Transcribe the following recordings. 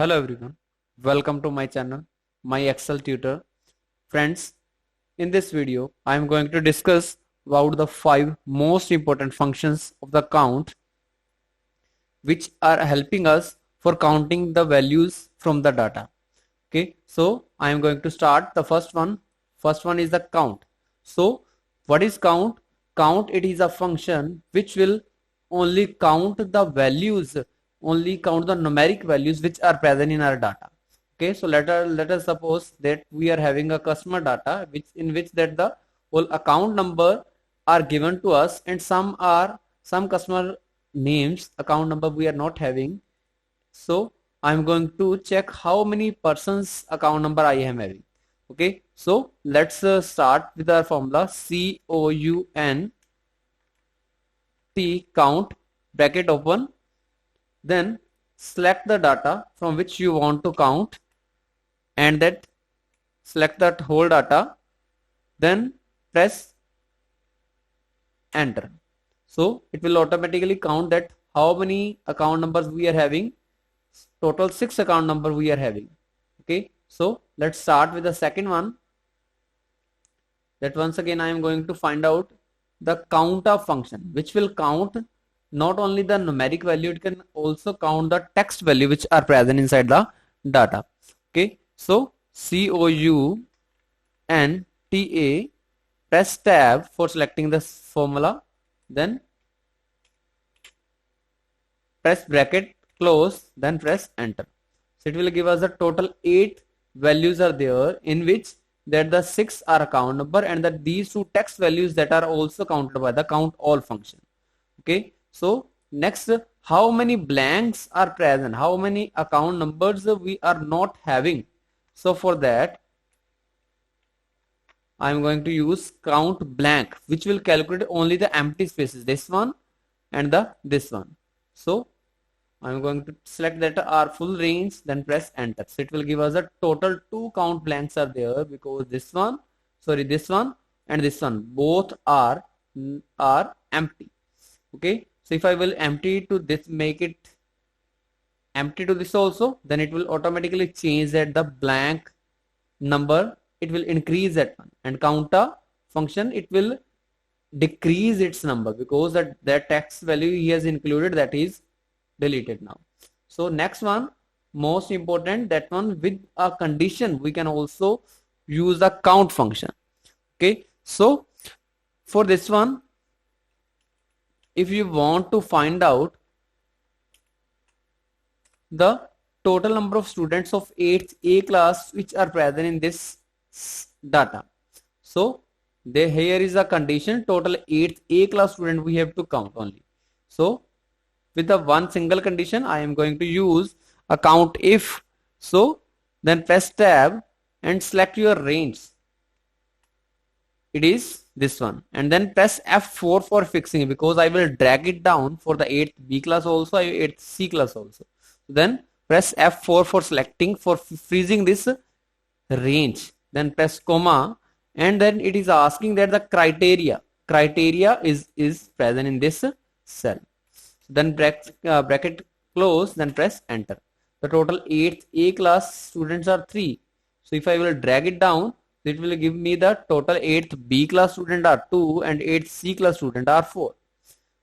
Hello everyone, welcome to my channel, my Excel tutor. Friends, in this video, I am going to discuss about the 5 most important functions of the count which are helping us for counting the values from the data. Okay, so I am going to start the first one. First one is the count. So what is count? Count, it is a function which will only count the values, only count the numeric values which are present in our data. Okay, so let us suppose that we are having a customer data which in which that the whole account number are given to us, and some customer names account number we are not having. So I'm going to check how many persons account number I am having. Okay, so let's start with our formula COUNT, count, bracket open, then select the data from which you want to count, and that select that whole data, then press enter. So it will automatically count that how many account numbers we are having. Total 6 account number we are having. Okay, so let's start with the second one. That once again I am going to find out the COUNTUP function, which will count not only the numeric value, it can also count the text value which are present inside the data. Okay, so COUNTA, press tab for selecting the formula, then press bracket close, then press enter. So it will give us a total 8 values are there, in which that the 6 are account number, and that these 2 text values that are also counted by the count all function. Okay, so next, how many blanks are present, how many account numbers we are not having. So for that I am going to use count blank, which will calculate only the empty spaces, this one and this one. So I'm going to select that our full range, then press enter. So it will give us a total 2 count blanks are there, because this one and this one both are empty. Okay, so if I will empty to this, make it empty to this also, then it will automatically change that the blank number, it will increase that one, and COUNTA function, it will decrease its number, because that text value he has included, that is deleted now. So next one, most important, that one with a condition, we can also use the count function. Okay, so for this one, if you want to find out the total number of students of 8th A class which are present in this data, so here is a condition, total 8th A class student we have to count only. So with the one single condition, I am going to use a count if. So then press tab and select your range, it is this one, and then press F4 for fixing it, because I will drag it down for the 8th B class also, 8th C class also. Then press F4 for selecting, for freezing this range, then press comma, and then it is asking that the criteria is present in this cell. Then bracket close, then press enter. The total 8th A class students are 3. So if I will drag it down, it will give me the total 8th B class student are 2 and 8th C class student are 4.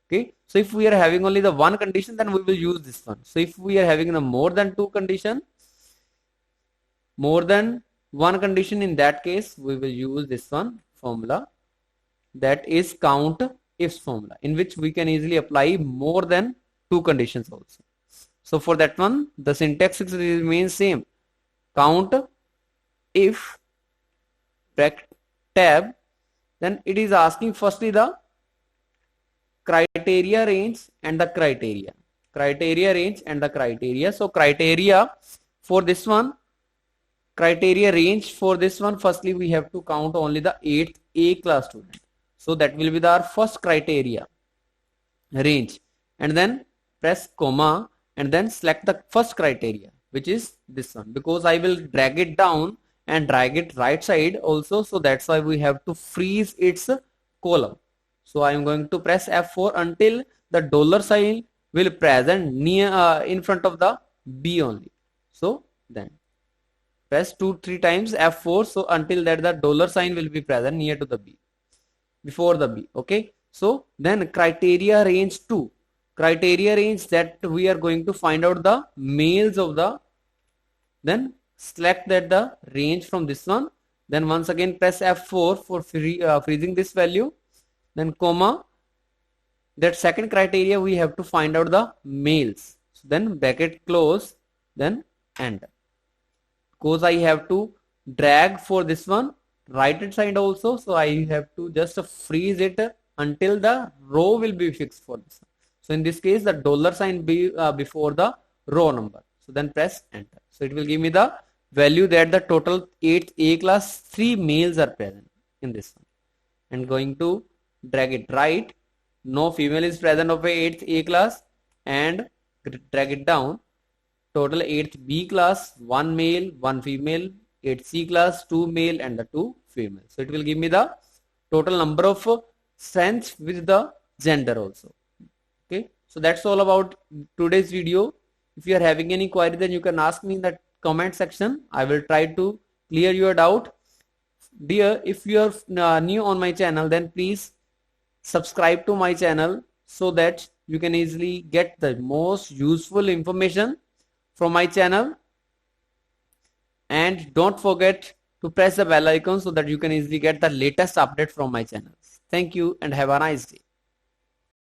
Okay, so if we are having only the one condition, then we will use this one. So if we are having the more than one condition, in that case we will use this one formula, that is count ifs formula, in which we can easily apply more than 2 conditions also. So for that one, the syntax remains same, count if bracket tab, then it is asking firstly the criteria range and the criteria range and the criteria. So criteria for this one, criteria range for this one, firstly we have to count only the 8th A class student. So that will be our first criteria range, and then press comma, and then select the first criteria, which is this one, because I will drag it down and drag it right side also, so that's why we have to freeze its column. So I am going to press F4 until the dollar sign will present near in front of the B only. So then press 2-3 times F4, so until that the dollar sign will be present near to the B, before the B. Okay, so then criteria range 2, criteria range that we are going to find out the males of the, then select that the range from this one, then once again press F4 for freezing this value, then comma, that second criteria we have to find out the males, so then bracket close, then enter. Because I have to drag for this one right hand side also, so I have to just freeze it until the row will be fixed for this one. So in this case the dollar sign be before the row number, so then press enter. So it will give me the value that the total 8th A class 3 males are present in this one, and going to drag it right, no female is present of 8th A class, and drag it down, total 8th B class 1 male 1 female, 8th C class 2 male and the 2 female. So it will give me the total number of strengths with the gender also. Okay, so that's all about today's video. If you are having any query, then you can ask me in the comment section. I will try to clear your doubt. Dear, if you are new on my channel, then please subscribe to my channel so that you can easily get the most useful information from my channel, and don't forget to press the bell icon so that you can easily get the latest update from my channel. Thank you and have a nice day.